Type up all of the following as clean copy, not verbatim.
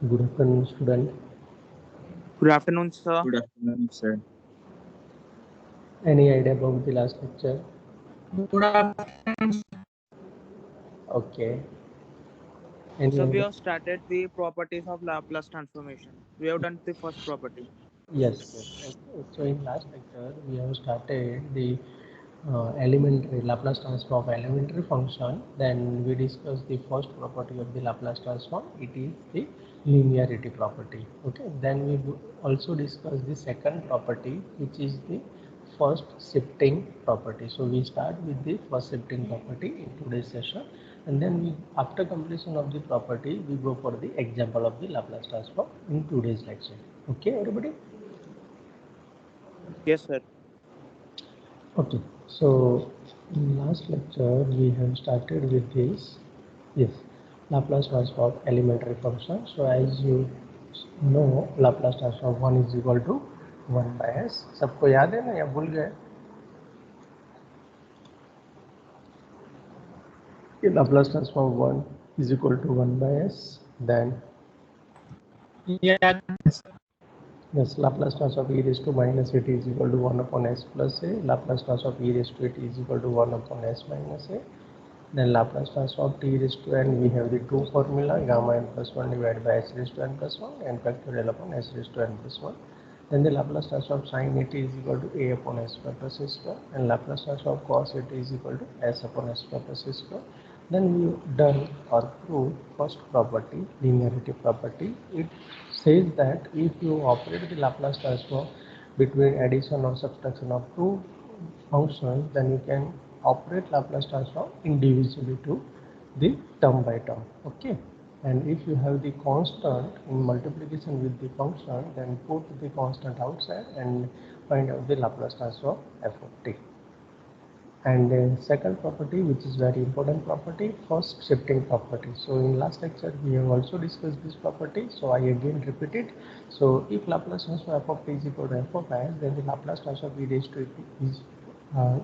Good afternoon, student. Good afternoon, sir. Good afternoon, sir. Any idea about the last lecture? Good afternoon. Okay. Any So we idea? have started the properties of Laplace transformation. We have done the first property. Yes. Okay. So in last lecture, we have started the elementary Laplace transform of elementary function. Then we discussed the first property of the Laplace transform. It is the linearity property. Okay. Then we also discussed the second property, which is the first shifting property. So we start with the first shifting property in today's session, and then we, after completion of the property, we go for the example of the Laplace transform in today's lecture. Okay, everybody. Yes, sir. Okay, so in last lecture we have started with this, yes, Laplace transform of elementary function. So as you know, Laplace transform 1 is equal to 1 by s. सबको याद है ना या भूल गए? कि Laplace transform 1 is equal to 1 by s, then Yeah, yes, Laplace transform of e raised to minus at is equal to 1 upon s plus a. Laplace transform of e raised to at is equal to 1 upon s minus a. Then Laplace transform of t raised to n, we have the two formula, gamma n plus 1 divided by s raised to n plus 1 and factorial upon s raised to n plus 1. Then the Laplace transform of sin at is equal to a upon s square plus a square, and Laplace transform of cos at is equal to s upon s square plus a square. Then we done or proved first property, linearity property. It says that if you operate the Laplace transform between addition or subtraction of two functions, then you can operate Laplace transform individually to the term by term. Okay. And if you have the constant in multiplication with the function, then put the constant outside and find out the Laplace transform f of t. And second property, which is very important property, first shifting property. So in last lecture we have also discussed this property, so I again repeat it. So if Laplace transform f of t is equal to f of s, then the Laplace transform e raised to is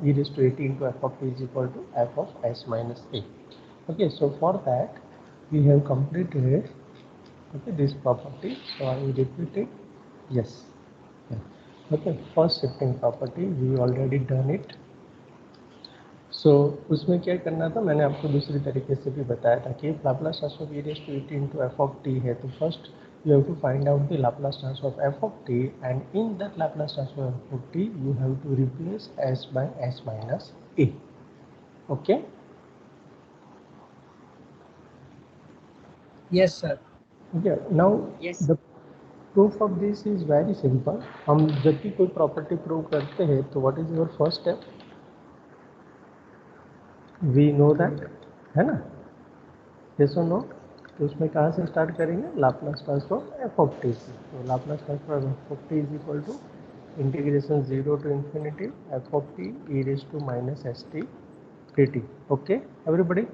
e raised to at into f of t is equal to f of s minus a. Okay, so for that we have completed, okay, this property. So I will repeat it. Yes. Yeah. Okay, first shifting property we already done it. सो उसमें क्या करना था, मैंने आपको दूसरी तरीके से भी बताया था कि Laplace transform e raised to et into f of t है, तो first you have to find out the Laplace transform of f of t, and in that Laplace transform of f of t you have to replace s by s minus a. Okay. yes, sir. Okay. Now Yes. the proof of this is very simple. हम जब भी कोई property prove करते हैं तो what is your first step? We know that, है ना? Yes और नो? तो उसमें कहाँ से स्टार्ट करेंगे? Laplace transform F of T से। तो Laplace transform F of T is equal to integration 0 to infinity F of T E raise to minus S T D T. Okay everybody?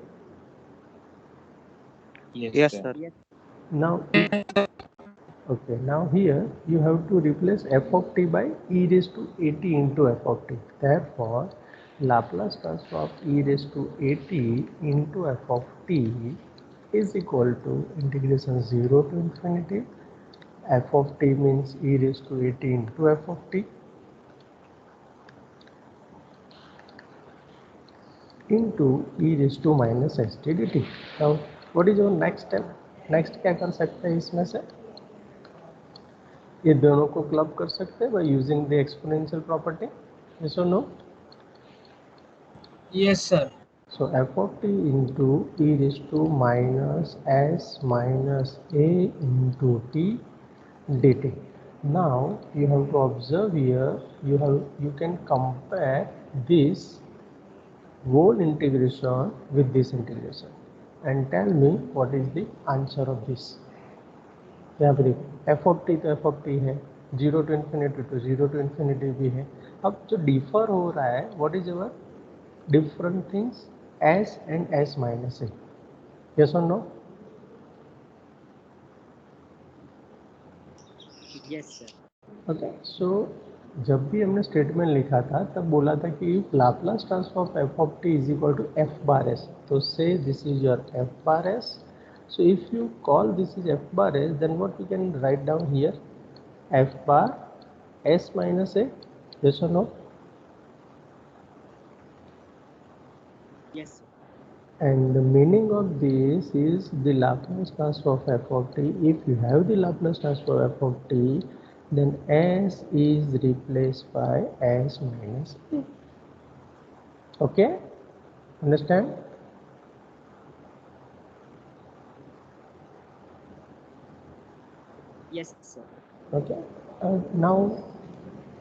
Yes, Yes, sir. sir. Now, okay, now here you have to replace f of t by e raised to at into f of t. Therefore, Laplace transform of e raised to at into f of t is equal to integration 0 to infinity f of t means e raised to at into f of t into e raised to minus st dt. Now, what is your next step? Next क्या कर सकते हैं इसमें से? ये दोनों को club कर सकते हैं by using the exponential property. Yes और no? Yes, sir. So f of t into e raised to minus s minus a into t dt. Now you have to observe here, you can compare this whole integration with this integration and tell me what is the answer of this. यहाँ पे देखो F of T तो F of T है, zero to infinity तो zero to infinity भी है. अब जो डिफर हो रहा है, what is our different things? S and S minus A. Yes और नो? Yes, sir. ओके. सो जब भी हमने स्टेटमेंट लिखा था तब बोला था कि Laplace transform F of T is equal to F bar S. तो से this is your F bar S. So if you call this is f bar s, then what we can write down here? F bar s minus a. Yes or no? Yes, sir. And the meaning of this is the Laplace transform of f of t. If you have the Laplace transform of f of t, then s is replaced by s minus a. Okay? Understand? Yes, sir. Okay. Now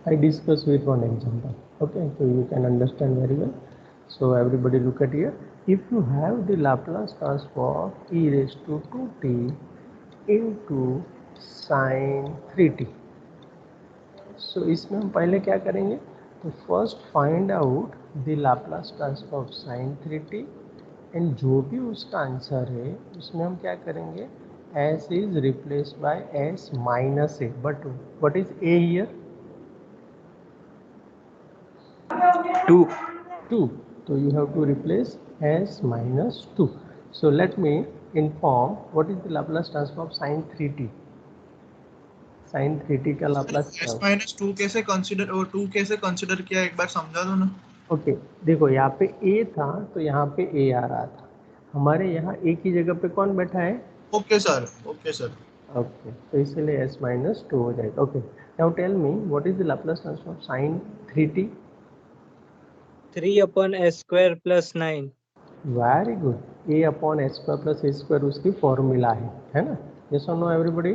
I discuss with one example. Okay, so you can understand very well. So everybody look at here. If you have the Laplace transform of e raised to 2t into sin 3t. So इसमें हम पहले क्या करेंगे? तो first find out the Laplace transform of sin 3t and जो भी उसका answer है उसमें हम क्या करेंगे? s is replaced by s minus a. But what is a here? 2. 2. So you have to replace s minus 2. So let me inform what is the Laplace transform of sin 3t. sin 3t का Laplace S transform. Minus 2 कैसे consider और 2 कैसे consider किया, एक बार समझा दो ना. Okay देखो यहाँ पे a था तो यहाँ पे a आ रहा था. हमारे यहाँ a की जगह पे कौन बैठा है? Okay sir, okay sir. Okay तो इसलिए s minus 2 हो जाएगा. Okay now tell me what is the Laplace transform of sin 3t. 3 upon s square plus 9. Very good. a upon S square plus A square उसकी formula है ना? Yes और no everybody?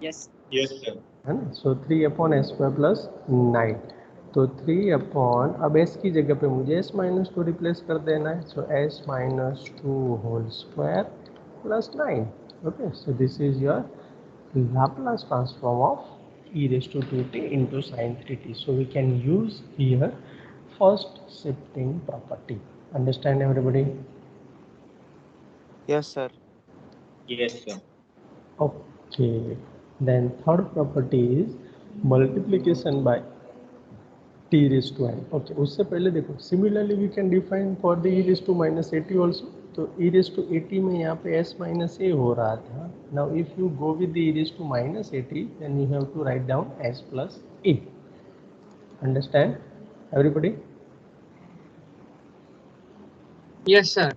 Yes. Yes sir. है ना? So 3 upon S square plus 9. तो 3 upon अब s की जगह पे मुझे s माइनस 2 रिप्लेस कर देना है. So s minus 2 whole square plus 9. Okay so this is your Laplace transform of e raised to 2t into sin 3t. So we can use here first shifting property. Understand everybody? Yes, sir. Yes sir. Okay. Then third property is multiplication by t raised to n. Okay. उससे पहले देखो similarly we can define for the e raised to minus at also. तो e raised to at में यहाँ पे s minus a हो रहा था. Now if you go with the e raised to minus at, then you have to write down s plus a. Understand everybody? Yes, sir.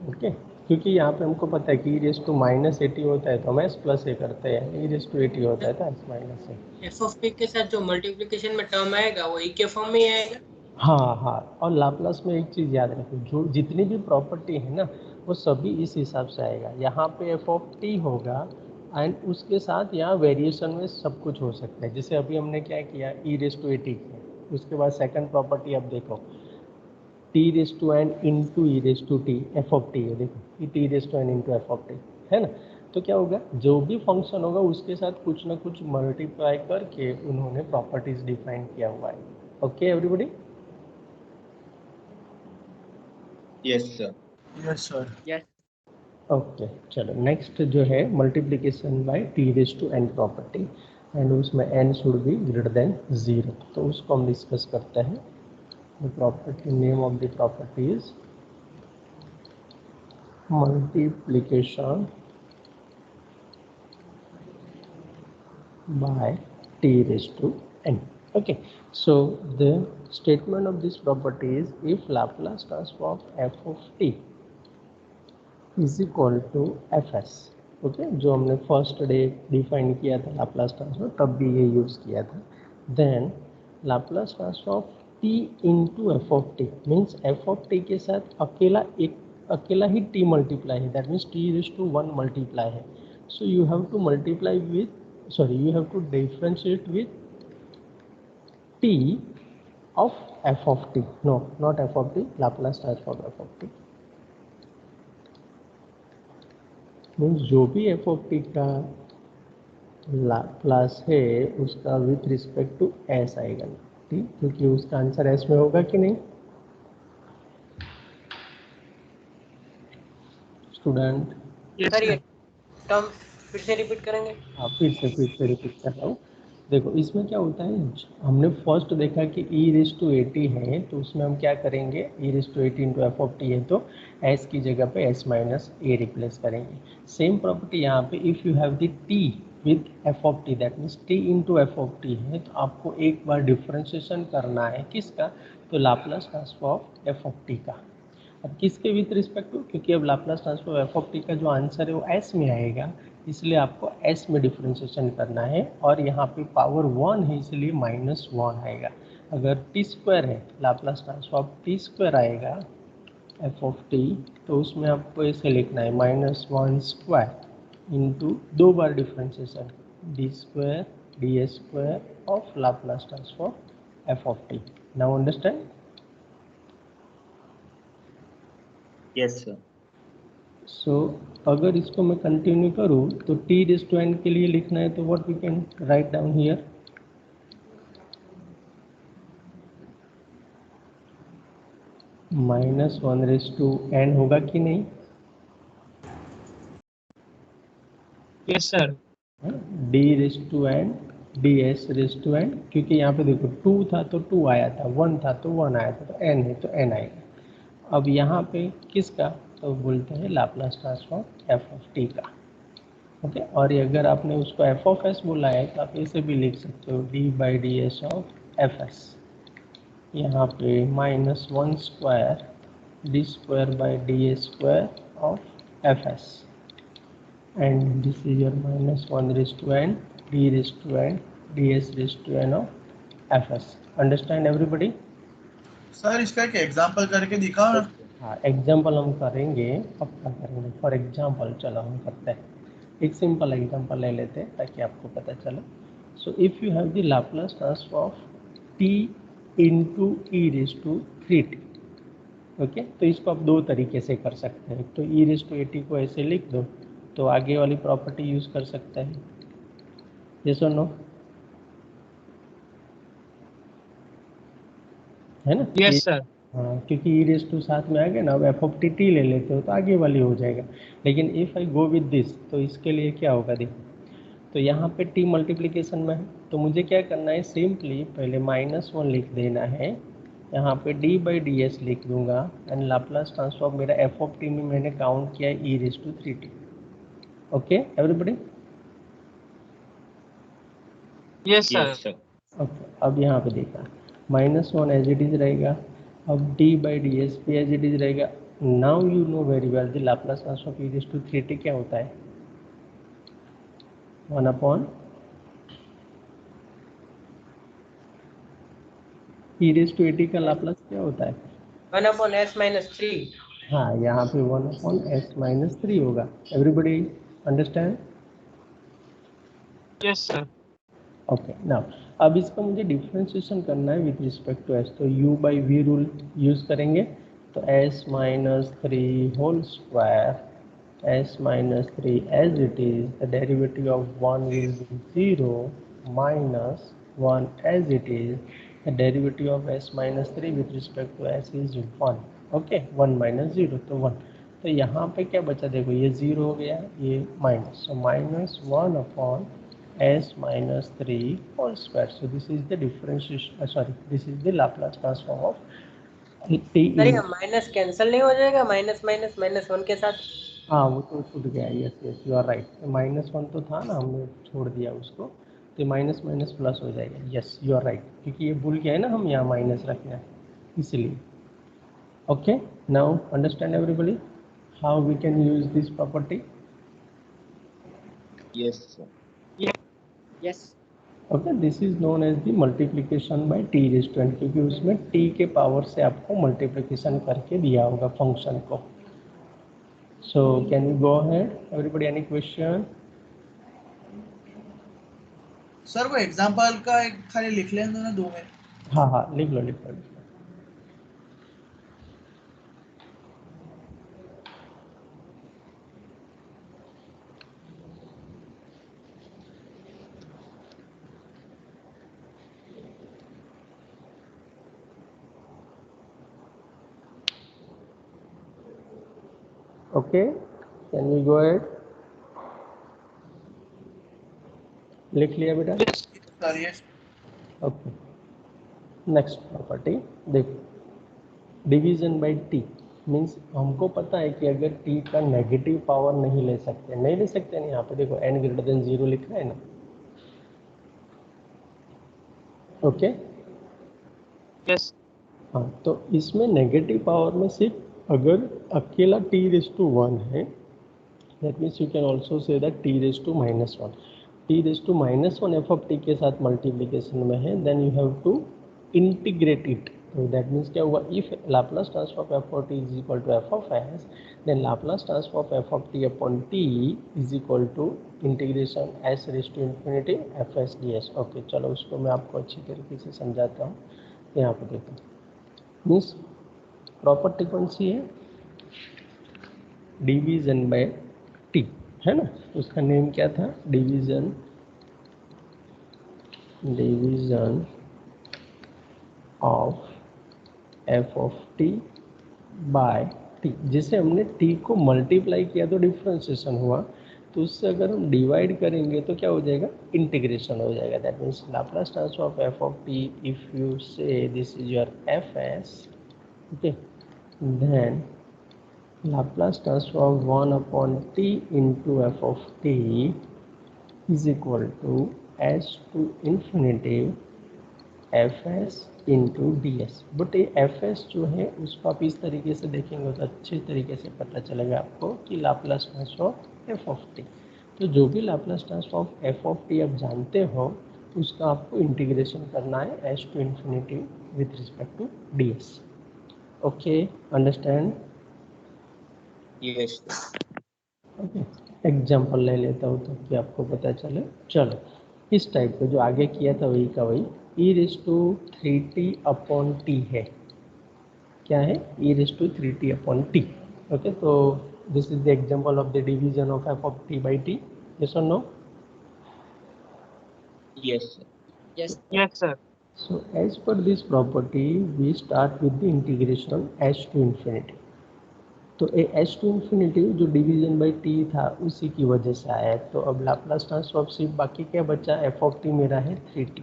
Okay क्योंकि यहाँ पे हमको पता है कि ई रेस टू माइनस 80 होता है तो हम एस प्लस ए करते हैं. ई रेस टू 80 होता है तो S minus A. f of t के साथ जो मल्टीप्लिकेशन में टर्म आएगा वो e के फॉर्म में ही आएगा. हाँ और लाप्लास में एक चीज़ याद रखो, जो जितनी भी प्रॉपर्टी है ना वो सभी इस हिसाब से आएगा. यहाँ पे एफ ऑफ टी होगा एंड उसके साथ यहाँ वेरिएशन में सब कुछ हो सकता है. जैसे अभी हमने क्या किया, ई रेस टू 80 किया. उसके बाद सेकंड प्रॉपर्टी अब देखो T raise to N into E raise to T F of T है. देखो ये T raise to N into F of T है ना. तो क्या होगा, जो भी फंक्शन होगा उसके साथ कुछ ना कुछ मल्टीप्लाई करके उन्होंने प्रॉपर्टीज डिफाइन किया हुआ है. Okay everybody? Yes sir. Yes sir. Yes. Okay चलो नेक्स्ट जो है multiplication by T raise to N property and उसमें N should be greater than 0. तो उसको हम डिस्कस करते हैं. The property name of the property is multiplication by t raised to n. Okay, so the statement of this property is if Laplace transform f of t is equal to fs. Okay जो हमने first day define किया था Laplace transform तब भी ये use किया था. Then Laplace transform t into F of T means F of T के साथ अकेला ही t मल्टीप्लाई है. That means t raise to 1 multiply है. So you have to multiply with you have to differentiate with t of F of T. No not F of T, Laplace transform F of T means जो भी F of T का Laplace है उसका with respect to S आएगा. ठीक, क्योंकि उसका answer S में होगा कि नहीं स्टूडेंट? सर ये टर्म फिर से रिपीट करेंगे. हाँ फिर से रिपीट कर रहा हूँ. देखो इसमें क्या होता है, हमने फर्स्ट देखा कि e⁻80 है, तो उसमें हम क्या करेंगे, e⁻80 into F of T है तो s की जगह पे s माइनस ए रिप्लेस करेंगे। सेम प्रॉपर्टी यहाँ पे if you have the t with F of T, that means t into F of T है, तो आपको एक बार डिफ्रेंशिएशन करना है किसका, तो Laplace transform of F of T का। अब किसके विथ रिस्पेक्ट टू, क्योंकि अब Laplace transform F of T का जो आंसर है वो s में आएगा, इसलिए आपको s में डिफ्रेंशिएशन करना है, और यहाँ पे पावर 1 है इसलिए -1 आएगा। अगर टी स्क्वायर है, लाप्लास ट्रांसफॉर्म टी स्क्वायर आएगा एफ ऑफ टी, तो उसमें आपको ऐसे लिखना है -1 square into 2 bar differentiation D square D S square of Laplace transform F of T. Now understand. Yes, sir. सो अगर इसको मैं कंटिन्यू करूँ तो टी रेज़ टू n के लिए लिखना है तो what we can write down here, -1 होगा कि नहीं, yes sir. D raise to n D S raise to n, क्योंकि यहाँ पे देखो 2 था तो 2 आया था, 1 था तो 1 आया था, तो n है तो n आएगा। अब यहाँ पे किसका, तो बोलते हैं Laplace transform F of T का। ओके, और ये अगर आपने उसको एफ ऑफ एस बोला है तो आप ऐसे भी लिख सकते हो D by D S of F S, यहाँ पे -1 square D square by D A square of F S, and this is your -1 raise to n D raise to n D S raise to n of F S. Understand everybody. Sir इसका एक example करके दिखाओ ना। हाँ, example हम करेंगे, पक्का करेंगे। फॉर एग्जाम्पल चलो हम करते हैं, एक सिंपल एग्जाम्पल ले लेते हैं ताकि आपको पता चले। So if you have the Laplace transform of T into E raise to 3t, okay, तो इसको आप दो तरीके से कर सकते हैं। तो E raise to A T को ऐसे लिख दो, तो आगे वाली प्रॉपर्टी यूज़ कर सकते हैं, यस और नो, है ना। Yes sir. हाँ, क्योंकि ई रेज़ टू साथ में आ गया ना, अब एफ ऑफ टी टी ले लेते हो तो आगे वाली हो जाएगा। लेकिन if I go with this, तो इसके लिए क्या होगा देखो, तो यहाँ पे टी मल्टीप्लिकेशन में है, तो मुझे क्या करना है, सिंपली पहले -1 लिख देना है, यहाँ पे डी बाई डी एस लिख दूंगा, एंड लाप्लास ट्रांसफॉर्म मेरा एफ ऑफ टी में मैंने काउंट किया है E raise to 3t। Okay everybody. Yes sir. Yes, sir. Okay, अब यहाँ पे देखा -1 एज इट इज रहेगा, अब डी बाई डी एस भी एज इट इज रहेगा। Now you know very well the Laplace transform E raise to 3t क्या होता है, 1 अपॉन ई रेज़ टू 80 का लाप्लास क्या होता है, 1/s-3। हाँ, यहाँ पे 1/s-3 होगा। Everybody understand. Yes sir. Okay, now अब इसका मुझे डिफ्रेंशिएशन करना है विथ रिस्पेक्ट टू एस, तो u by V rule use करेंगे, तो s-3 whole square s-3 as it is, the derivative of 1 will be 0 -1 as it is, the derivative of s-3 with respect to s is 1। Okay, 1 - 0 तो 1, तो यहाँ पे क्या बचा, देखो ये 0 हो गया, ये minus, so -1 upon s-3 whole square. So this is the differentiation, sorry, this is the Laplace transform of t sir in, ये माइनस कैंसिल नहीं हो जाएगा, -1 के साथ? हाँ वो तो छूट गया, yes yes you are right, -1 तो था ना, हमने छोड़ दिया उसको, तो माइनस माइनस प्लस हो जाएगा, यस यू आर राइट, क्योंकि ये भूल गया है ना हम यहाँ माइनस रखना, इसलिए। Okay, now understand everybody how we can use this property. Yes, sir. Yes. Okay, this is known as the multiplication by T raise to n, क्योंकि उसमें t के पावर से आपको मल्टीप्लिकेशन करके दिया होगा फंक्शन को। So can we go ahead everybody, any question. Sir वो एग्जांपल का एक खाली लिख लेने दो ना 2 में। हाँ हाँ, लिख लो लिख लो लिख लो। Okay, can we go ahead, लिख लिया बेटा। Sir yes. Okay, next property देखो, डिवीजन बाय टी मीन्स हमको पता है कि अगर टी का नेगेटिव पावर नहीं ले सकते नहीं, यहाँ पे देखो n ग्रेटर देन 0 लिखा है ना। Okay Yes. हाँ, तो इसमें नेगेटिव पावर में सिर्फ अगर अकेला t रेज टू 1 है, that means you can also say that t raise to -1, t raise to -1 F of T के साथ मल्टीप्लीकेशन में है, then you have to integrate it. तो दैट मीन्स क्या हुआ, if Laplace transform F of T is equal to F of S, then Laplace transform F of T upon T is equal to integration S raise to infinity F S D S. Okay चलो उसको मैं आपको अच्छी तरीके से समझाता हूँ। यहाँ पे देखो, मीन्स प्रॉपर्टी कौन सी है, डिवीजन बाय टी है ना, उसका नेम क्या था, division of F of T by T. जिसे हमने टी को मल्टीप्लाई किया तो डिफ्रेंशिएशन हुआ, तो उससे अगर हम डिवाइड करेंगे तो क्या हो जाएगा, इंटीग्रेशन हो जाएगा। That means Laplace transform of F of T, if you say this is your F S, okay, then Laplace transform 1 upon T into F of T is equal to S to infinity F S into D S. But ये F S जो है उसको आप इस तरीके से देखेंगे तो अच्छे तरीके से पता चलेगा आपको कि Laplace transform F of T. तो जो भी Laplace transform F of T आप जानते हो उसका आपको इंटीग्रेशन करना है S to infinity with respect to D S. Okay, understand? Yes okay, example ले लेता हूँ ताकि आपको पता चले। चलो इस टाइप का जो आगे किया था वही का वही, E raise to 3t upon T है, क्या है, E raise to 3t upon T. Okay, तो this is the example of the division of F of T by T, yes और no? Yes yes Yes, sir. So as per this property we start with the integration h to infinity। तो A H to infinity जो division by T था उसी की वजह से आया है। तो अब लाप्लास ट्रांसफॉर्म सिर्फ बाकी क्या बचा, एफ ऑफ टी मेरा है 3t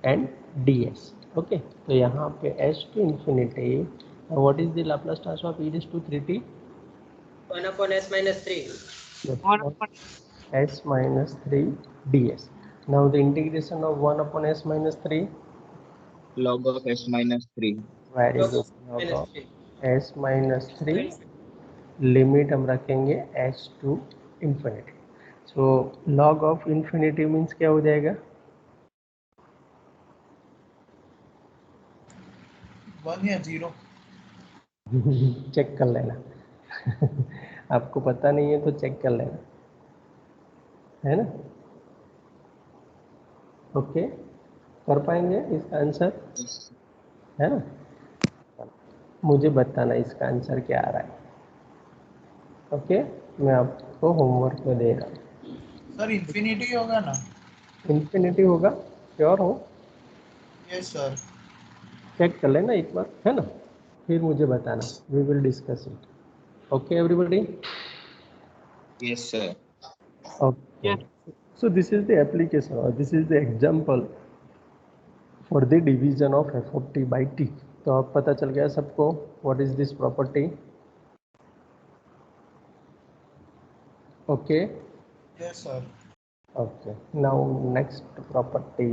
and D S. Okay, तो यहाँ पे H to infinity, what is the Laplace transform E raise to 3t, 1 upon s minus 3. 1 upon s minus 3 ds। now the integration of 1 upon s minus 3, log of s minus 3 very Log good, of log minus of 3. s minus 3, limit हम रखेंगे h to infinity. So log of infinity means क्या हो जाएगा, 1 या 0। Check कर लेना। आपको पता नहीं है तो चेक कर लेना, है ना? ओके, कर पाएंगे इसका आंसर, है ना? मुझे बताना इसका आंसर क्या आ रहा है। ओके, मैं आपको होमवर्क में दे रहा हूँ। सर इन्फिनिटी होगा ना? इन्फिनिटी होगा, श्योर हो? Yes sir. चेक कर लेना एक बार, है ना, फिर मुझे बताना, we will discuss it. Okay everybody? yes sir Okay. Yes. So this is the application or this is the example for the division of f of t by t। तो अब पता चल गया सबको what is this property? Okay. Yes sir. Okay. Now next property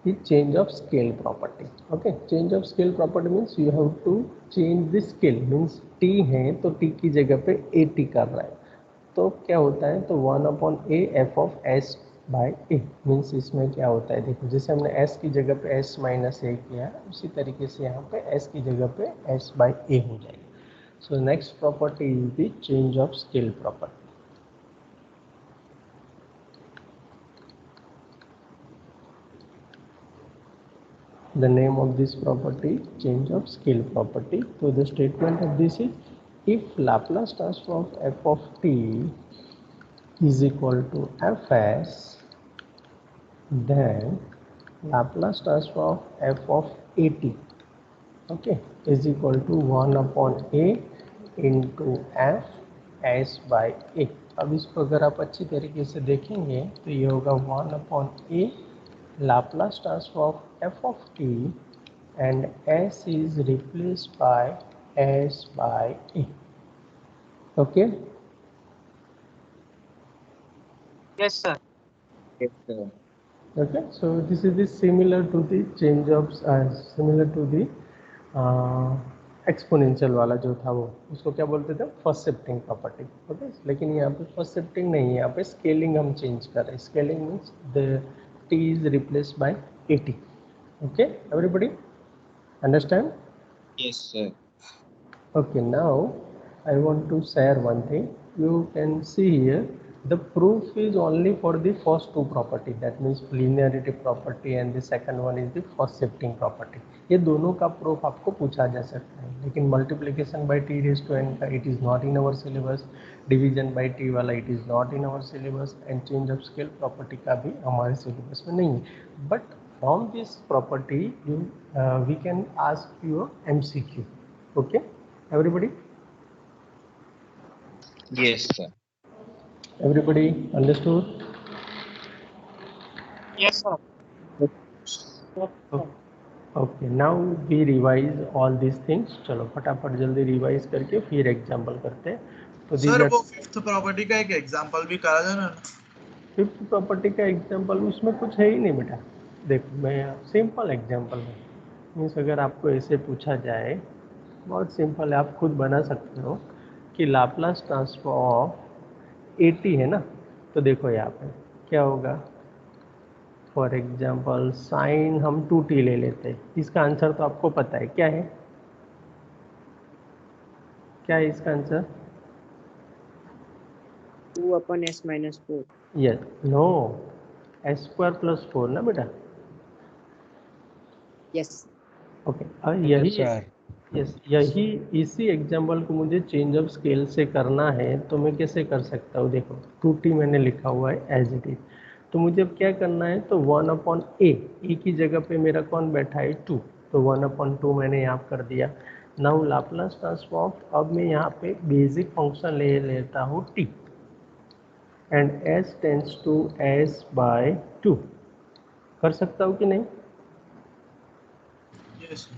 is change of scale property। Okay. Change of scale property means you have to change the scale, means t है तो t की जगह पे at कर रहा है, तो क्या होता है, तो 1 upon A F of S by A. Means इसमें क्या होता है, देखो जैसे हमने एस की जगह पे एस माइनस ए किया, उसी तरीके से यहाँ पे एस की जगह पे एस बाई ए हो जाएगा। So next property is the change of scale property. The name of this property, change of scale property। So the statement of this is, if Laplace transform f of t is equal to fs, then Laplace transform f of at, okay, is equal to 1 upon a into f s by a। अब इसको अगर आप अच्छी तरीके से देखेंगे तो ये होगा 1 upon a Laplace transform of f of t and s is replaced by s by a. Okay. Yes, sir. Yes, sir. Okay, so this is the similar to the change of similar to the exponential वाला जो था वो उसको क्या बोलते थे first shifting property. Okay, लेकिन यहाँ पे फर्स्ट शिफ्टिंग नहीं है, यहाँ पे स्केलिंग हम चेंज कर रहे हैं. Scaling means the T is replaced by 80. Okay, everybody understand? Yes, sir. Okay, now I want to share one thing. You can see here the proof is only for the first two property, that means linearity property, and the second one is the first shifting property. ये दोनों का proof आपको पूछा जा सकता है, लेकिन multiplication by T raise to n का it is not in our syllabus, division by T वाला it is not in our syllabus, and change of scale property का भी हमारे सिलेबस में नहीं है. But from this property you we can ask your MCQ. Okay, everybody? Yes, sir. Everybody understood? Yes, sir. Okay, now we revise all these things. चलो फटाफट जल्दी revise करके फिर एग्जाम्पल करते हैं. तो सर वो फिफ्थ प्रॉपर्टी का एक एग्जांपल भी करा जाना. फिफ्थ प्रॉपर्टी का एग्जाम्पल उसमें कुछ है ही नहीं बेटा. देखो मैं सिंपल एग्जाम्पल है, मीन्स अगर आपको ऐसे पूछा जाए, बहुत सिंपल है, आप खुद बना सकते हो कि लाप्लास ट्रांसफॉर्म ऑफ 80 है ना. तो देखो यहाँ पे क्या होगा. फॉर एग्जाम्पल साइन हम 2t ले लेते हैं. इसका आंसर तो आपको पता है क्या है. क्या है इसका answer? 2/s-4. Yes, no, s² + 4 ना बेटा. Yes. ओके, यही यस, यही इसी एग्जाम्पल को मुझे चेंज ऑफ स्केल से करना है, तो मैं कैसे कर सकता हूँ. देखो 2t मैंने लिखा हुआ है एज इट इज, तो मुझे अब क्या करना है, तो 1/a, ए की जगह पे मेरा कौन बैठा है 2, तो 1/2 मैंने यहाँ कर दिया. नाउ लाप्लास ट्रांसफॉर्म, अब मैं यहाँ पे बेसिक फंक्शन ले लेता हूँ t and s tends to s/2. कर सकता हूँ कि नहीं? यस.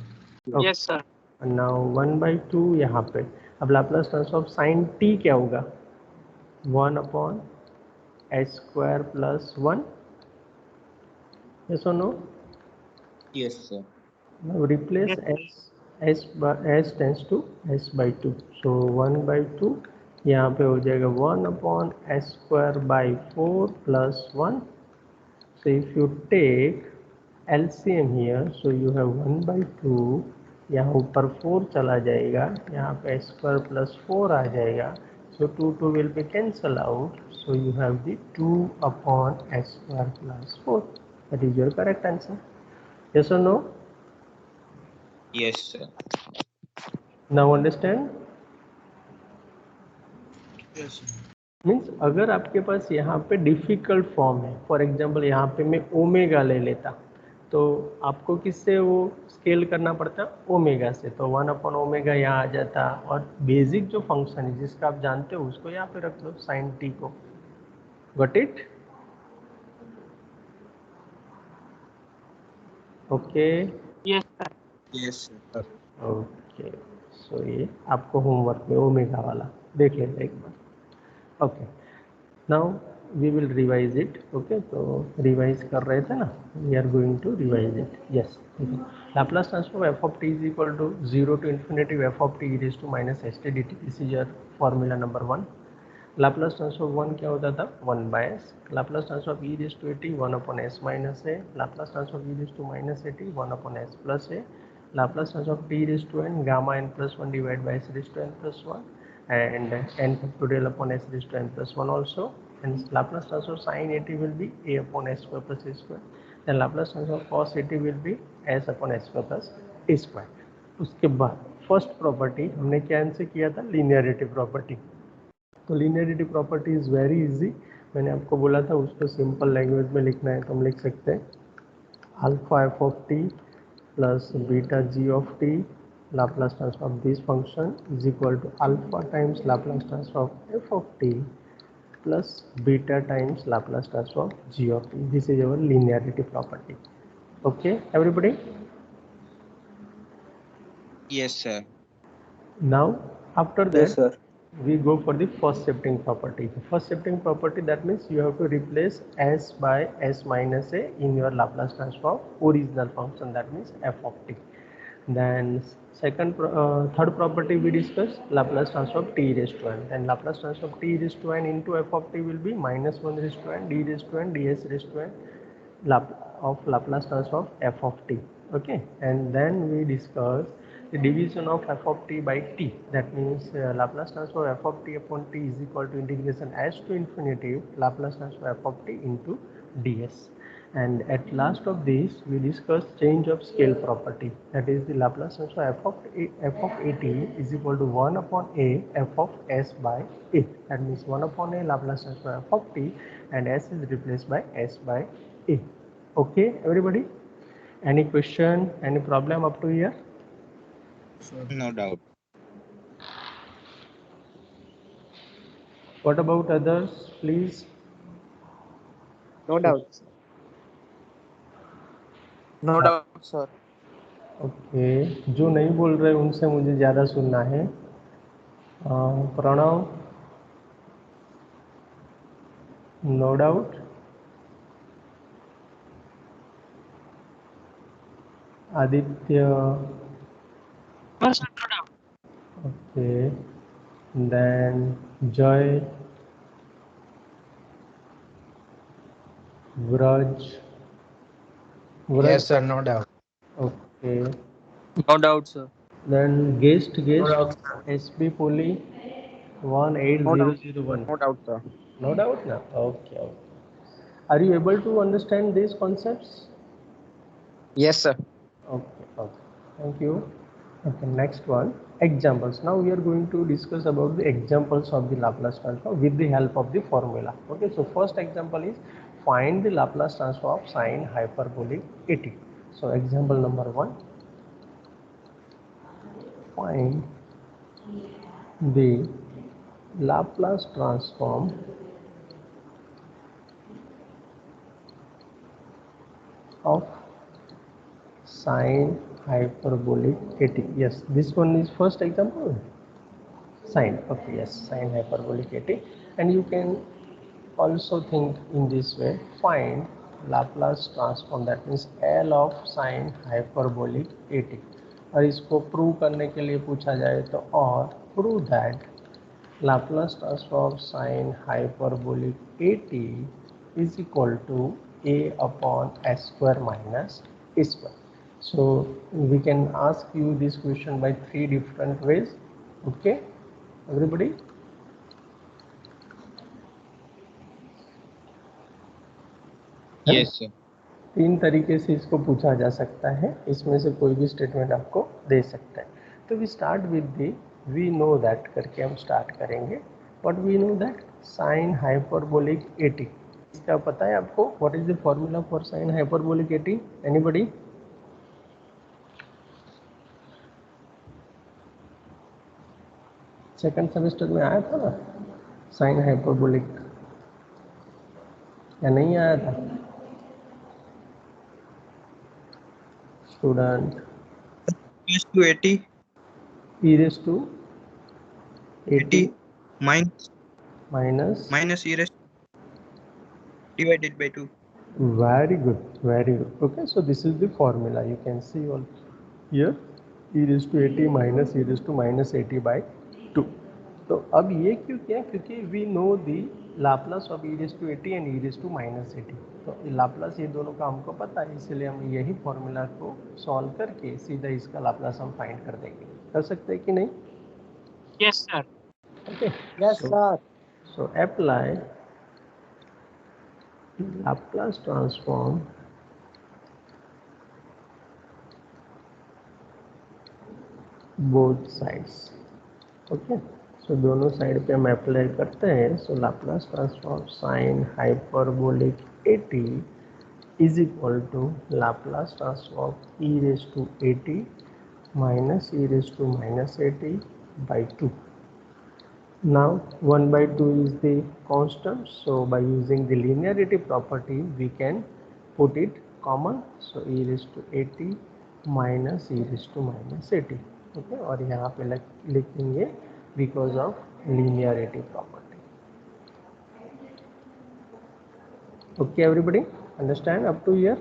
Yes, sir. नाउ 1/2 यहाँ पे. अब लाप्लास ट्रांसफॉर्म साइन t क्या होगा, 1/s² + 1. yes or no? Yes, sir. Now replace s tends to s/2. So 1/2 यहाँ पे हो जाएगा 1/s² + 1. So if you take LCM here, so you have 1/2, यहाँ ऊपर 4 चला जाएगा, यहाँ पे s² + 4 आ जाएगा. So 2 will be cancel out. So you have the 2/s² + 4. That is your correct answer. Yes or no? Yes, sir. Now understand? Yes. Means अगर आपके पास यहाँ पे डिफ़िकल्ट फॉर्म है, फॉर एग्जांपल यहाँ पे मैं ओमेगा ले लेता, तो आपको किससे वो स्केल करना पड़ता, ओमेगा से, तो 1/ओमेगा यहाँ आ जाता. और बेसिक जो फंक्शन है जिसका आप जानते हो उसको यहाँ पे रख दो, साइन टी को. Got it? Okay. Yes, sir. Yes, sir. Okay, so ये आपको होमवर्क में ओमेगा वाला देख लेते एक बार. Okay, now we will revise it. Okay, तो रिवाइज कर रहे थे ना, we are going to revise it. Yes, Laplace transform f of t is equal to 0 to infinity f of t e raised to -st dt. This is your formula number 1. Laplace transform 1 क्या होता था, 1/s. Laplace transform e raised to at 1/s minus a. Laplace transform e raised to -at 1/s plus a. Laplace transform t raised to n gamma n plus 1 divided by s raised to n plus 1, and n factorial upon s raised to n plus 1 also. And Laplace transform sin at will be a/s² plus a square. Then Laplace transform cos at will be s/s² plus a square. उसके बाद first property हमने क्या answer किया था, linearity property. तो linearity property is very easy. मैंने आपको बोला था उसको सिंपल लैंग्वेज में लिखना है, तो हम लिख सकते हैं alpha f of t plus beta g of t Laplace transform this function is equal to alpha times Laplace transform f of t plus beta times Laplace transform g of t. This is our linearity property. Okay, everybody. Yes, sir. Now after Yes, that, sir. we go for the first shifting property. The first shifting property, that means you have to replace s by s minus a in your Laplace transform original function, that means f of t. Then third property we discussed, Laplace transform t raised to n. Then Laplace transform t raised to n into f of t will be minus 1 raised to n d raised to n ds raised to n of Laplace transform f of t. Okay, and then we discuss the division of f of t by t. That means Laplace transform f of t upon t is equal to integration s to infinity Laplace transform f of t into ds. And at last of this, we discuss change of scale property. That is the Laplace transform f of at is equal to 1 upon a f of s by a. That means 1 upon a Laplace transform f of t, and s is replaced by s by a. Okay, everybody. Any question? Any problem up to here? No doubt. What about others, please? No doubt, sir. No doubt, sir. ओके, जो नहीं बोल रहे उनसे मुझे ज़्यादा सुनना है. Pranav, no doubt. Aditya, okay. Then Jay, Vraj. Yes, sir, no doubt. Okay. No doubt, sir. Then guest doubt, SP पोली No doubt. 18001. No doubt, sir. No doubt now. Okay. Are you able to understand these concepts? Yes, sir. Okay. Thank you. Okay, next one, examples. Now we are going to discuss about the examples of the Laplace transform with the help of the formula. Okay, so first example is find the Laplace transform of sine hyperbolic at. So example number 1, find the Laplace transform of sine hyperbolic at. Yes, this one is first example. Sine. Okay, yes, sine hyperbolic at. And you can also think in this way, find Laplace transform, that means L of sine hyperbolic at. और इसको prove करने के लिए पूछा जाए तो, और prove that Laplace transform sine hyperbolic at is equal to a upon s square minus a square. So we can ask you this question by 3 different ways. Okay, everybody. Yes, sir. 3 तरीके से इसको पूछा जा सकता है, इसमें से कोई भी स्टेटमेंट आपको दे सकता है. तो we start with the we know that करके हम स्टार्ट करेंगे. But we know that sine hyperbolic AT, इसका पता है आपको? What is the formula for sine hyperbolic AT? Anybody? Second semester में आया था ना साइन हाइपरबोलिक, या नहीं आया था student? Raised to 80. e raised to 80 minus minus e raised divided by 2. very good, very good. Okay, so this is the formula. You can see all here, e raised to 80 minus e raised to minus 80 by 2. तो अब ये क्यों किया? क्योंकि we know the Laplace of e raised to 80 and e raised to minus 80. तो Laplace ये दोनों का हमको पता है, इसलिए हम यही फॉर्मूला को सॉल्व करके सीधा इसका लाप्लास हम फाइंड कर देंगे. कर सकते हैं कि नहीं? Yes, sir. Okay. Yes, sir. So apply Laplace transform both sides. Okay. So दोनों साइड पे हम अप्लाई करते हैं. So Laplace transform sin hyperbolic at is equal to Laplace transform e raised to 80 minus e raised to minus 80 by 2. Now 1 by 2 is the constant, so by using the linearity property we can put it common, so e raised to 80 minus e raised to minus 80. Okay, और यहाँ पे लिख देंगे because of linearity property. Okay, everybody understand up to here?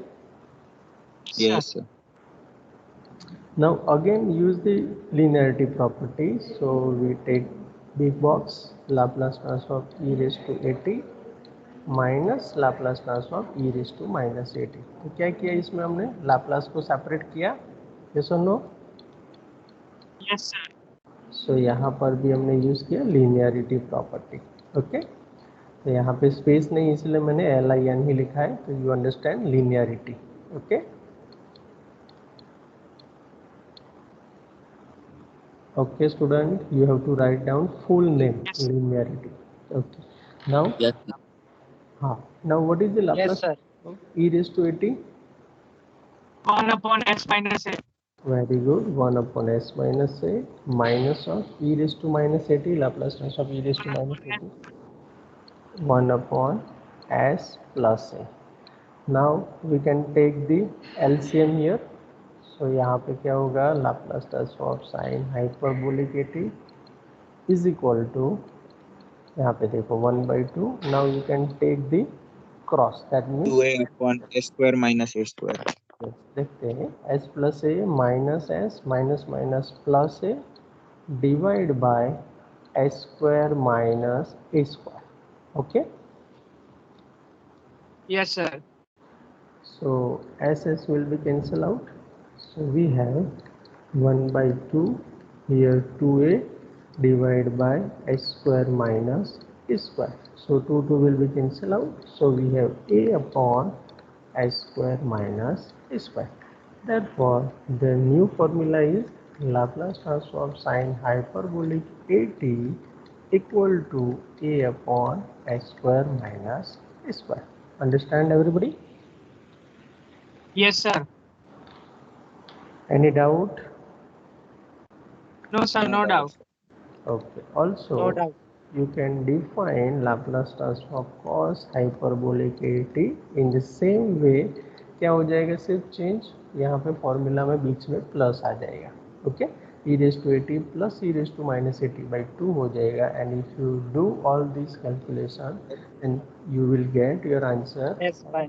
Yes, sir. Now again use the linearity property, so we take big box Laplace transform e raised to 80 minus Laplace transform e raised to minus 80. तो क्या किया इसमें हमने Laplace को separate किया, yes और no? Yes sir. सो यहाँ पर भी हमने यूज किया लीनियरिटी प्रॉपर्टी. ओके, तो यहाँ पे स्पेस नहीं इसलिए मैंने LIN ही लिखा है, तो you understand linearity. Okay okay student, you have to write down full name. Yes. Linearity. Okay, now Yes. now what is the Laplace Yes, sir. of e raised to 80? 1 upon s minus a. Very good. 1 upon s minus a minus of e raised to minus 80. Laplace transform of e raised to minus 80. 1 upon s plus a. Now we can take the LCM here. So यहाँ पे क्या होगा, Laplace transform of sin hyperbolic 80 is equal to, यहाँ पे देखो 1 by 2. Now you can take the cross, that means 2a upon s square minus a square. देखते हैं s plus a minus s minus minus plus a divide by s square minus a square. Okay, Yes, sir. so s will be cancel out, so we have 1 by 2 here, 2a divided by s square minus a square, so 2 will be cancel out, so we have a upon s square minus a square. Therefore the new formula is Laplace transform sin hyperbolic 80 equal to a upon s square minus a square. Understand everybody? Yes, sir. Any doubt? No, sir. No doubt. Okay, also No doubt. you can define Laplace transform of cos hyperbolic 80 in the same way. क्या हो जाएगा, सिर्फ change यहाँ पे formula में बीच में plus आ जाएगा. Okay, e raised to 80 plus e raised to minus 80 by 2 हो जाएगा, and if you do all this calculation then you will get your answer S by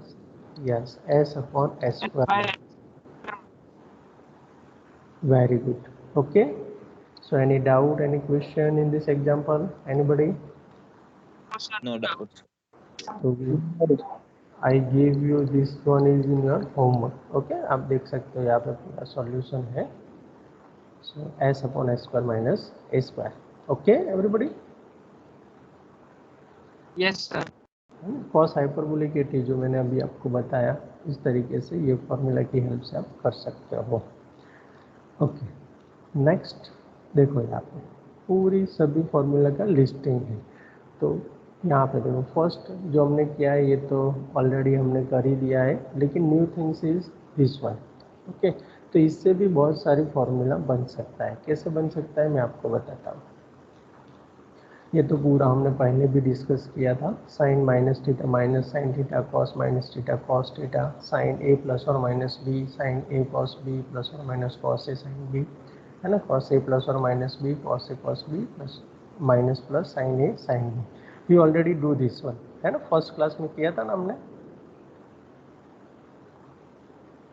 yes s upon s square. By- Very good. Okay, so any doubt, any question in this example, anybody? No, sir. No doubt. So I gave you this one is in your homework. Okay, आप देख सकते हो यहाँ पे पूरा solution है. So s upon s square minus a square. Okay, everybody? Yes, sir. Cos hyperbolic 80 जो मैंने अभी आपको बताया, इस तरीके से ये फॉर्मूला की हेल्प से आप कर सकते हो. ओके, नेक्स्ट देखो यहाँ पे पूरी सभी फॉर्मूला का लिस्टिंग है. तो यहाँ पे देखो फर्स्ट जो हमने किया है ये तो ऑलरेडी हमने कर ही दिया है, लेकिन new things is this one. Okay, तो इससे भी बहुत सारी फॉर्मूला बन सकता है. कैसे बन सकता है मैं आपको बताता हूँ. ये तो पूरा हमने पहले भी डिस्कस किया था. Sine minus theta minus sine theta, cos minus theta cos theta, sine A plus और minus B, sine A cos B plus और minus cos A sine B, है ना. कॉस ए प्लस और minus B cos A cos B plus minus plus sine A sine B. We already do this one, है ना, first class में किया था ना हमने,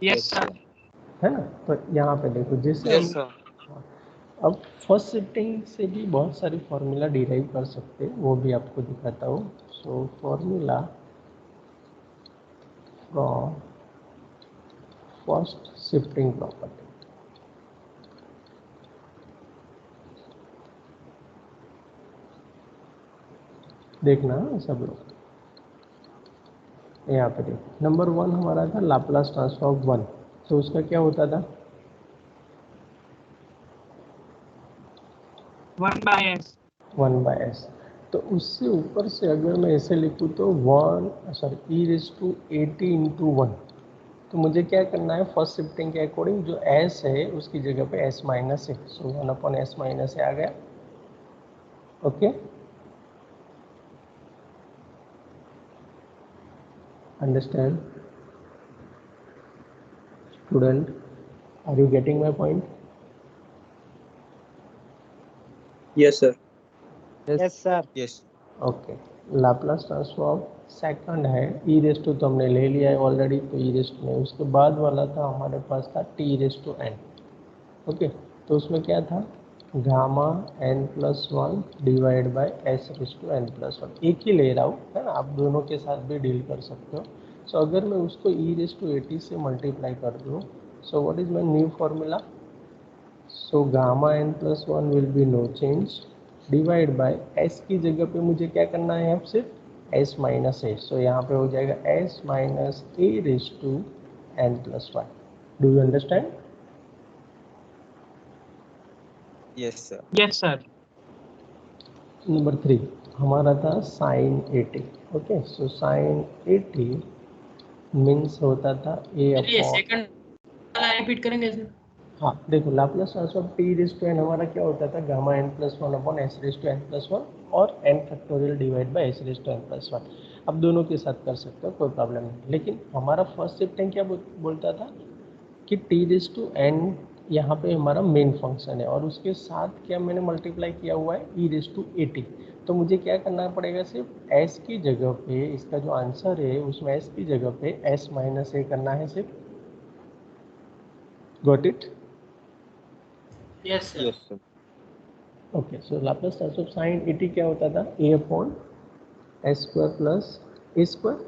Yes, sir. है ना. तो यहाँ पे देखो जैसे Yes, हम sir. अब फर्स्ट शिफ्टिंग से भी बहुत सारी फार्मूला डिराइव कर सकते हैं, वो भी आपको दिखाता हूँ. So formula from first shifting property. देखना सब लोग, यहाँ पे देखो नंबर 1 हमारा था लाप्लास ट्रांसफॉर्म 1. तो उसका क्या होता था, 1 by s. 1 by s. तो उससे ऊपर से अगर मैं ऐसे लिखूँ तो 1 e raised to 80 into 1. तो मुझे क्या करना है, फर्स्ट शिफ्टिंग के अकॉर्डिंग जो s है उसकी जगह पे s माइनस है. सो 1 upon s माइनस आ गया. Okay, understand? Student, are you getting my point? Yes, sir. Yes, sir. Yes. Okay, Laplace transform second है ई रेस टू, तो हमने ले लिया है ऑलरेडी, तो ई रेस टू नहीं, उसके बाद वाला था हमारे पास था T raise to N. Okay, तो उसमें क्या था, gamma N plus one divide by S raise to N plus one, एक ही ले रहा हूँ, है ना, आप दोनों के साथ भी डील कर सकते हो। सो अगर मैं उसको ई रेस टू एटी से मल्टीप्लाई कर दूँ, so what is my new formula, so gamma N plus one will be no change divide by S की जगह पे मुझे क्या करना है, अब सिर्फ एस माइनस ए, सो यहाँ पे हो जाएगा S minus A raise to N plus one. Do you understand? Yes, sir. Yes, sir. Number 3 हमारा था sine 80। Okay, so sine 80 means होता था ए चलिए अपॉन, सेकंड वाला रिपीट करेंगे सर। हाँ देखो, Laplace transform T raise to N हमारा क्या होता था, gamma N plus one upon S raise to N plus one और N factorial divide by S raise to N plus one. अब दोनों के साथ कर सकते हो, कोई प्रॉब्लम नहीं, लेकिन हमारा फर्स्ट शिफ्टिंग क्या बोलता था कि टी रेस टू एन यहाँ पे हमारा मेन फंक्शन है और उसके साथ क्या मैंने मल्टीप्लाई किया हुआ है ई रेस टू एटी, तो मुझे क्या करना पड़ेगा, सिर्फ एस की जगह पे, इसका जो आंसर है उसमें एस की जगह पे एस माइनस ए करना है सिर्फ। Got it? Yes sir. Yes, sir. Okay, so Laplace transform sine 80 क्या होता था, A upon S square plus A square,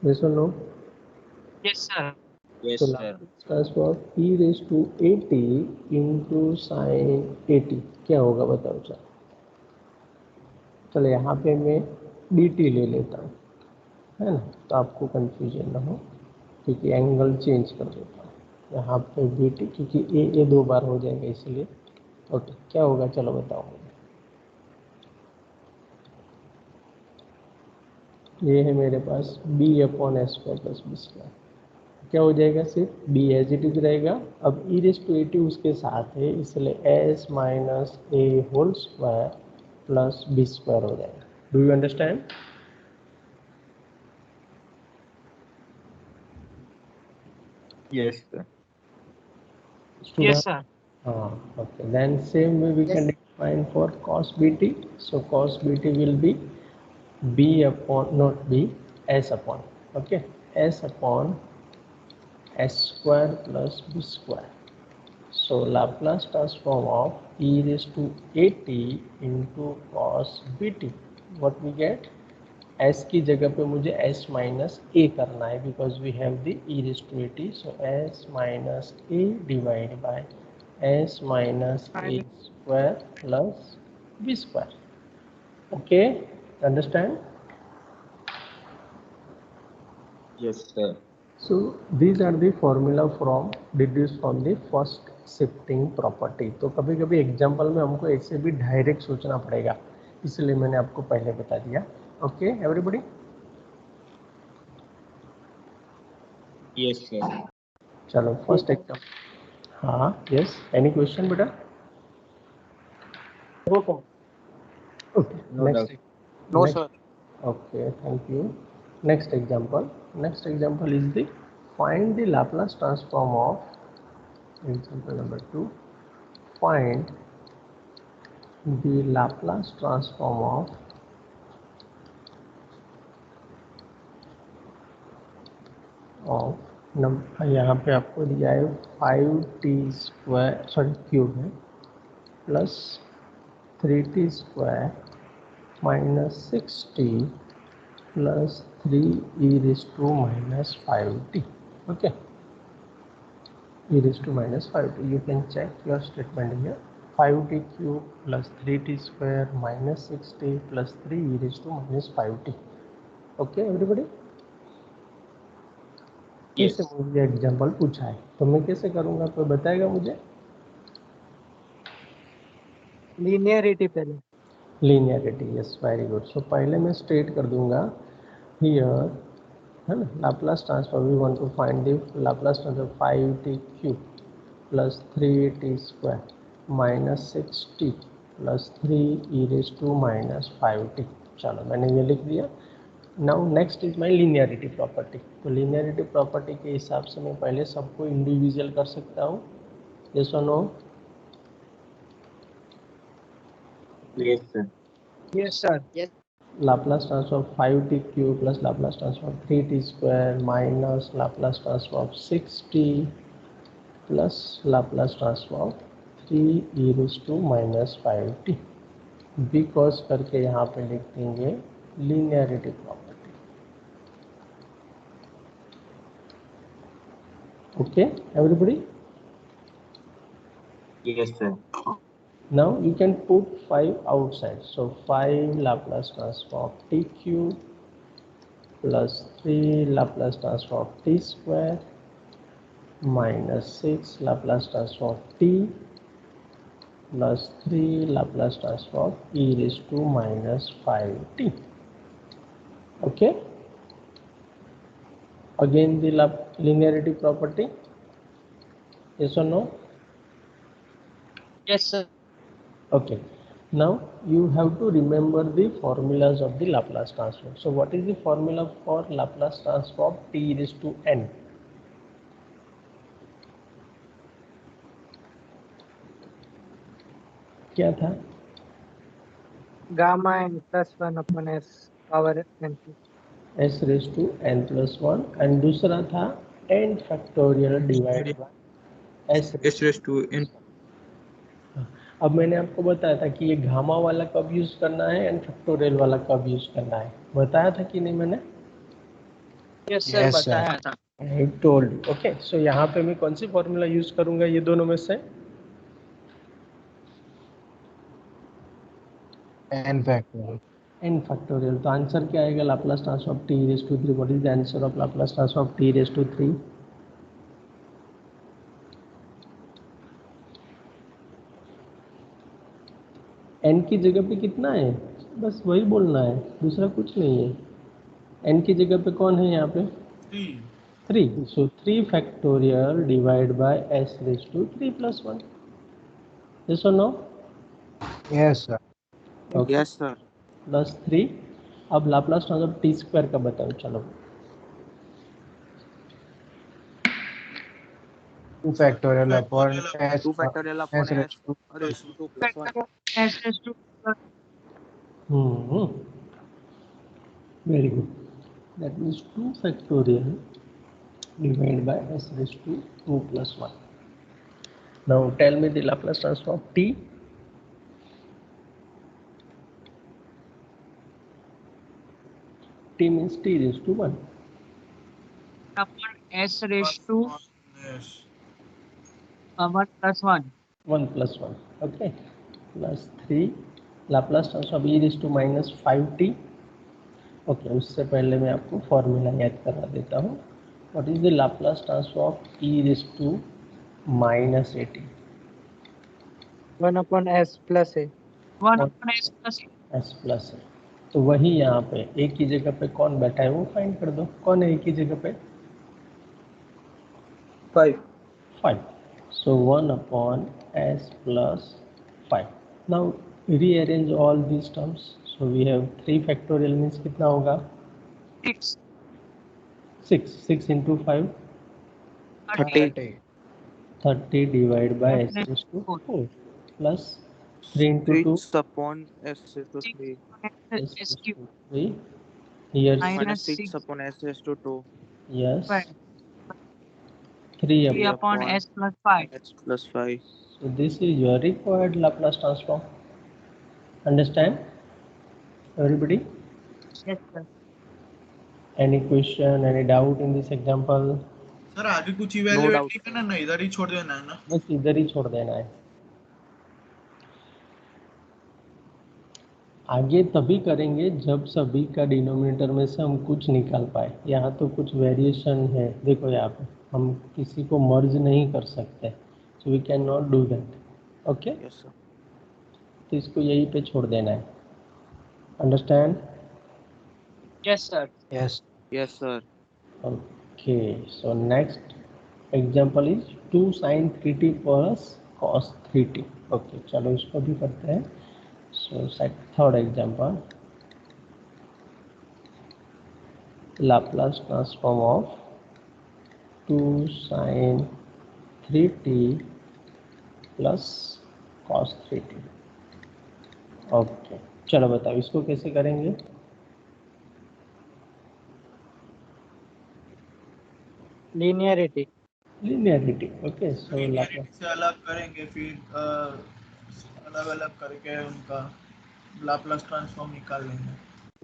yes और नो? Yes, sir. Yes, तो sir. Laplace transform E raise to 80 into sine 80 क्या होगा बताओ। चलो यहाँ पे मैं डी टी ले लेता हूँ, है ना, तो आपको कंफ्यूजन ना हो, क्योंकि एंगल चेंज कर देता हूँ यहाँ पे बी टी, क्योंकि ए दो बार हो जाएगा इसलिए। ओके, क्या होगा चलो बताओ मुझे। ये है मेरे पास B upon S square plus B square, क्या हो जाएगा, सिर्फ बी एज इट इज रहेगा। अब ई रेस टू एटी उसके साथ है, इसलिए S minus A whole square plus B square हो जाएगा। Do you understand? Yes, sir. Yes, sir. Okay, then same way we can define for cos bt, so cos bt will be b upon, not b, s upon, okay, s upon s square plus b square. So Laplace transform of e raised to at into cos bt, what we get, s की जगह पे मुझे s minus a करना है, because we have the e raise to AT, so s minus a divide by s minus a square plus b square. Okay, understand? Yes, sir. So these are the formula from deduced from the first shifting property। तो कभी कभी example में हमको ऐसे भी direct सोचना पड़ेगा, इसलिए मैंने आपको पहले बता दिया। Okay everybody? Yes, sir. चलो फर्स्ट एग्जाम्पल। हाँ, यस, एनी क्वेश्चन बेटा? Okay, No doubt. No, sir. Okay, thank you. Next example. Next example is the find the Laplace transform of, example number 2. Find the Laplace transform of यहाँ पे आपको दिया है 5t square, sorry cube है, plus 3t square minus 6t plus 3 e raised to minus 5t. Okay, e raised to minus 5t, you can check your statement here, 5t cube plus 3t square minus 6t plus 3 e raised to minus 5t. Okay everybody? Yes. कैसे मुझे example पूछा है, तो मैं कैसे करूँगा, कोई बताएगा मुझे? लीनियरिटी पहले। Linearity, yes, very good. So पहले मैं स्ट्रेट कर दूंगा हियर, है ना, Laplace transform, we want to find the Laplace transform 5t cube plus 3t square -6t plus 3 e raise to -5t। चलो मैंने ये लिख दिया। Now next is my linearity property. तो लीनियरिटी प्रॉपर्टी के हिसाब से मैं पहले सबको इंडिविजुअल कर सकता हूँ। यस और no? Yes, sir. Yes, sir. Laplace transform 5t cube plus Laplace transform 3t square minus Laplace transform 6t plus Laplace transform 3 e raise to -5t। Because करके यहाँ पे लिख देंगे linearity property. Okay everybody? Yes, sir. Now you can put 5 outside. So 5 Laplace transform t cube plus 3 Laplace transform t square minus 6 Laplace transform t plus 3 Laplace transform e raised to -5t. Okay. Again the linearity property. Yes or no? Yes, sir. Okay. Now you have to remember the formulas of the Laplace transform. So what is the formula for Laplace transform t raised to n? क्या था? Gamma n plus 1 upon s power n. s raised to n plus 1 and दूसरा था n factorial divided by s raised to n. अब मैंने आपको बताया था कि ये गामा वाला कब यूज करना है एंड फैक्टोरियल वाला कब यूज करना है, बताया था कि नहीं मैंने? Yes, sir. बताया था। I told you. Okay, so यहाँ पे मैं कौन सी फॉर्मूला यूज करूंगा ये दोनों में से? n factorial. n factorial। तो आंसर क्या आएगा? Laplace transform t raised to 3। What is the answer of Laplace transform t raised to 3? n की जगह पे कितना है? बस वही बोलना है, दूसरा कुछ नहीं है। n की जगह पे कौन है यहाँ पे? 3। So 3 factorial divide by s raise to 3 plus 1। Yes और no? Yes, sir. Okay Yes, sir. Plus 3। अब लाप्लास ट्रांसफॉर्म t स्क्वायर का बताओ। चलो 2 factorial upon s 2 factorial upon s raised to raised to 2 plus 1. S raised to very good. That means 2 factorial divide by s raise to 2 plus 1। Now tell me the Laplace transform t। t means t raised to 1 upon S raised to Yes. 1 plus 1. 1 plus 1 okay plus 3 Laplace transform e raise to -5t। Okay उससे पहले मैं आपको formula याद करा देता हूँ। What is the Laplace transform e raise to -80? 1 upon s plus a. 1 upon S plus s plus है। तो वही यहाँ पे a की जगह पे कौन बैठा है वो फाइंड कर दो। कौन है a की जगह पे? 5। So 1 upon s plus 5. Now rearrange all these terms. So we have 3 factorial means कितना होगा? 6. 6 into 5 30. 30 divided by s raised to 4 plus 3 into 2 6 upon s raised to 3 s S raised cube to 3 here minus 6 6 upon s raised to 2 yes 5. 3 3 upon upon S plus 5. s plus 5. so this is your required Laplace transform. Understand everybody? Yes, sir. Any question, any doubt in this example? Sir आगे कुछ No evaluate doubt, नहीं करना ना, इधर ही छोड़ देना है ना? बस इधर ही छोड़ देना है। आगे तभी करेंगे जब सभी का डिनोमिनेटर में से हम कुछ निकाल पाए। यहाँ तो कुछ वेरिएशन है, देखो यहाँ पे हम किसी को मर्ज नहीं कर सकते, so we can not do that. Okay yes sir. तो इसको यहीं पे छोड़ देना है। अंडरस्टैंड? Yes, sir. yes. Yes sir. Okay so next example is 2 sin 3t plus cos 3t. Okay चलो इसको भी करते हैं. So third example, Laplace transform of 2 sin 3t plus cos 3t. Okay चलो बताओ इसको कैसे करेंगे. Linearity. Linearity. Okay so Linearity से अलग करेंगे, फिर अलग अलग करके उनका लाप्लास ट्रांसफॉर्म निकाल लेंगे.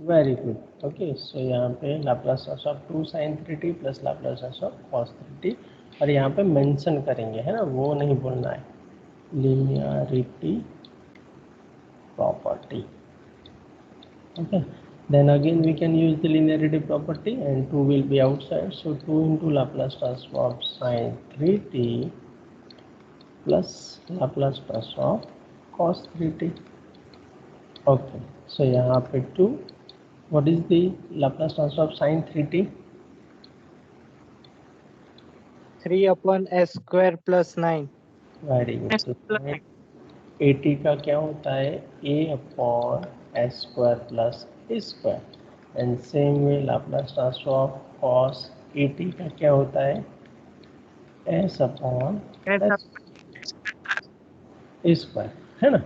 Very good. ओके सो यहाँ पे Laplace of 2 sin 3t plus Laplace of cos 3t, और यहाँ पे मेंशन करेंगे, है ना, वो नहीं बोलना है. Linearity property. Okay, then again we can use the linearity property and 2 will be outside, so 2 into Laplace transform sin 3t plus Laplace transform cos 3t. Okay, so यहाँ पे 2, what is the Laplace transform sin 3t? 3 upon s square plus 9. Very good. तो 80 का क्या होता है, a upon S square plus A square, and same way Laplace transform cos 80 का क्या होता है, एस अपॉन एस स्क्वायर, है ना.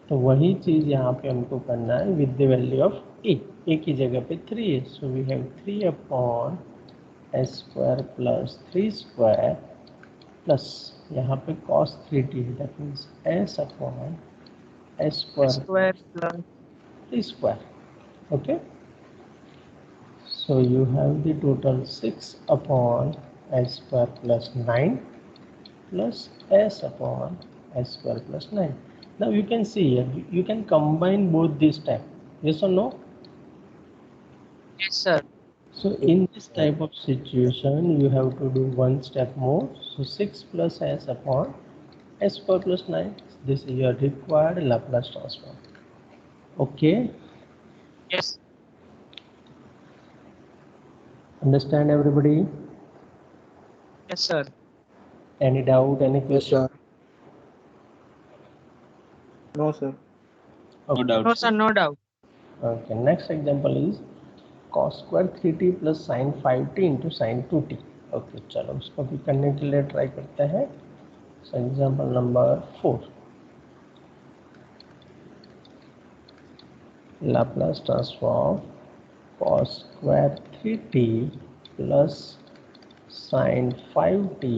तो वही चीज़ यहाँ पे हमको करना है with the value of A की जगह पे 3 है, so we have 3 upon S square plus 3 square plus यहाँ पे cos 3t है, that means S upon S square plus 3 square. Okay so you have the total 6 upon S square plus 9 plus s upon s square plus 9. Now you can see here, you can combine both these type. Yes or no? Yes, sir. So in this type of situation, you have to do one step more. So 6 plus s upon s square plus 9. This is your required Laplace transform. Okay? Yes. Understand everybody? Yes, sir. Any doubt? Any question? No sir. Okay. No, sir. No doubt. Okay. Next example is cos square 3t plus sin 5t into sin 2t. Okay चलो उसको भी करने के लिए try करते हैं. So example number 4, Laplace transform cos square 3t plus sin 5t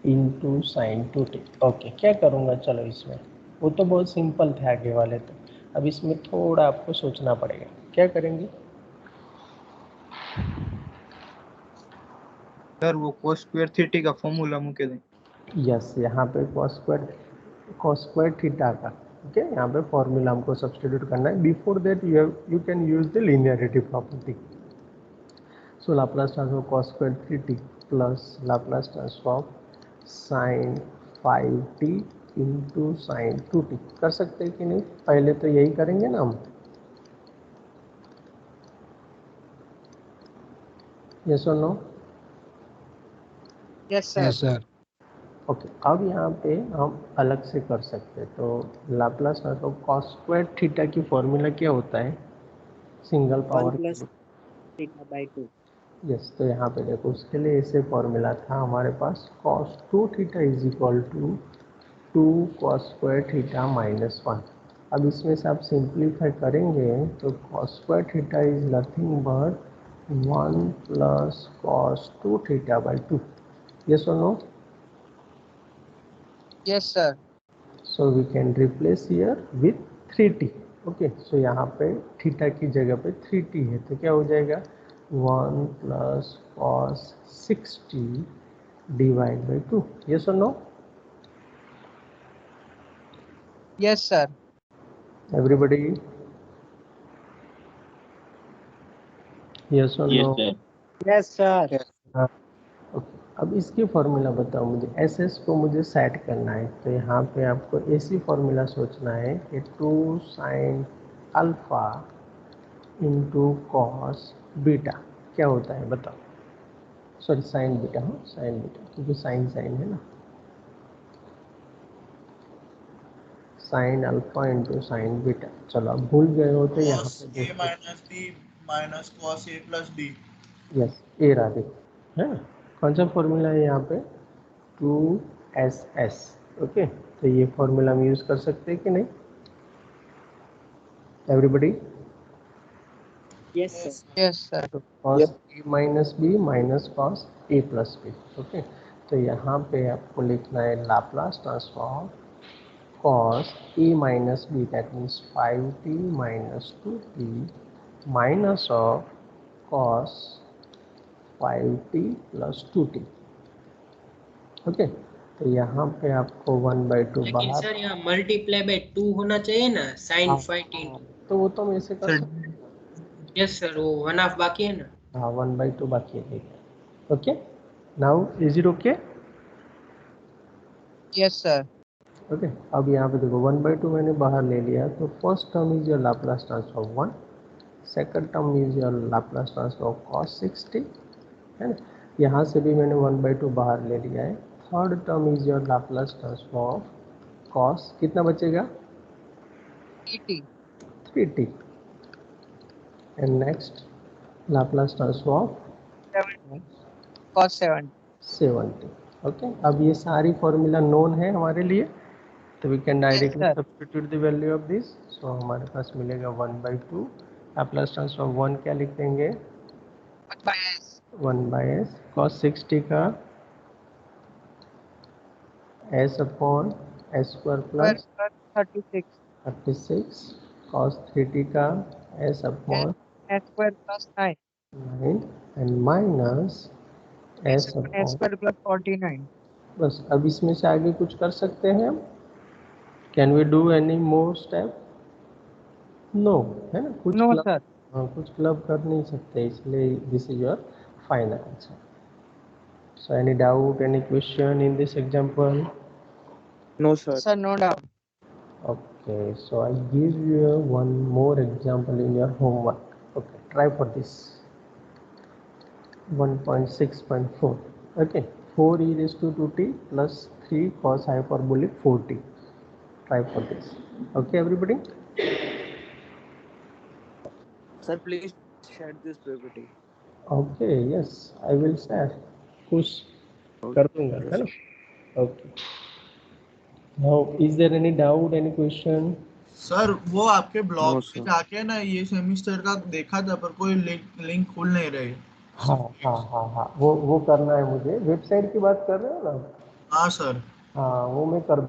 into sin 2t. Okay क्या करूँगा, चलो इसमें वो तो बहुत सिंपल थे आगे वाले तो, अब इसमें थोड़ा आपको सोचना पड़ेगा. क्या करेंगे, सर वो cos स्क्वायर थीटा का फॉर्मूला मुके दें. यस यहाँ पे cos स्क्वायर थीटा का, ओके यहाँ पे फॉर्मूला हमको सब्स्टिट्यूट करना है. Before that you can use the linearity property. So Laplace transform cos square 3t plus Laplace transform sin 5t into sin 2t. कर सकते हैं कि नहीं, पहले तो यही करेंगे ना हम. यस और no? Yes, sir. Yes, sir. Okay अब यहाँ पे हम अलग से कर सकते हैं. तो Laplace transform cos square theta की फॉर्मूला क्या होता है, single 1 power. plus theta by 2. Yes तो यहाँ पे देखो उसके लिए ऐसे फॉर्मूला था हमारे पास, cos 2 theta is equal to 2 cos square theta minus 1. अब इसमें से आप सिंप्लीफाई करेंगे तो cos square theta is nothing but 1 plus cos 2 theta by 2. Yes और no? Yes, sir. So we can replace here with 3t. Okay so यहाँ पे theta की जगह पे 3t है, तो क्या हो जाएगा 1 plus cos 6t divide by 2. Yes और no? Yes, sir. Everybody yes और Yes, no? sir. Yes, sir. Okay अब इसकी फॉर्मूला बताओ मुझे, एस एस को मुझे सेट करना है. तो यहाँ पे आपको ऐसी फॉर्मूला सोचना है कि 2 sine alpha into cos beta क्या होता है बताओ. सॉरी साइन बीटा, हाँ साइन बीटा, क्योंकि साइन साइन है ना. Sine alpha into sine beta. चलो अब भूल गए हो तो यहाँ cos पे a देखो, minus d minus cos a plus d. Yes ए रहा देखो, है ना। कौन सा फॉर्मूला है यहाँ पे? 2SS। ओके, तो ये फॉर्मूला हम यूज़ कर सकते हैं कि नहीं everybody? Yes, sir. Yes, sir. तो cos a minus B minus cos a plus B. Okay, तो यहाँ पे आपको लिखना है Laplace transform cos a minus b, that means 5t minus 2t minus of cos 5t plus 2t। Okay, तो यहाँ पे आपको 1/2 लेकिन बाहर, सर यहाँ मल्टीप्लाई बाय 2 होना चाहिए ना, साइन 5t। तो वो तो हम ऐसे कर सकते हैं। यस सर, वो 1/2 बाकी है ना। हाँ, 1/2 बाकी है। Okay, now is it okay? Yes, sir. Okay, अब यहाँ पे देखो 1/2 मैंने बाहर ले लिया, तो first term is your Laplace transform 1, second term is your Laplace transform cos 60, है ना। यहाँ से भी मैंने 1/2 बाहर ले लिया है। Third term is your Laplace transform cos, कितना बचेगा? T. 3t। And next Laplace transform 7. Cos 7. 70। Okay, अब ये सारी फॉर्मूला नोन है हमारे लिए, तो we can directly sir. Substitute the value of this. So हमारे पास मिलेगा 1/2, लाप्लास ट्रांसफॉर्म 1 क्या लिख देंगे? 1 by S. 1/s cos 60 का s upon s square Square plus plus 36. 36 cos 3t का s upon S square plus 9. 9 and minus S s upon S upon, square plus 49. बस। अब इसमें से आगे कुछ कर सकते हैं हम? Can we do any more step? No, है ना। कुछ No, क्लब, sir. हाँ, कुछ क्लब कर नहीं सकते, इसलिए this is your final answer. So any doubt, any question in this example? No, sir. Sir, no doubt. Okay, so I give you one more example in your homework. Okay, try for this. 1.6.4. Okay, 4 e raised to 2t plus 3 cos hyperbolic 4t. Try for this. Okay, everybody? Sir, please share this PPT. Okay, yes, I will share. Push कर दूंगा, है ना? Okay. Now, is there any doubt, any question? Sir वो आपके blog No, पे sir. जाके ना ये सेमिस्टर का देखा था, पर कोई लिंक खुल नहीं रही। हाँ हाँ हाँ हाँ, वो करना है मुझे। वेबसाइट की बात कर रहे हो ना? हाँ सर। हाँ, वो मैं कर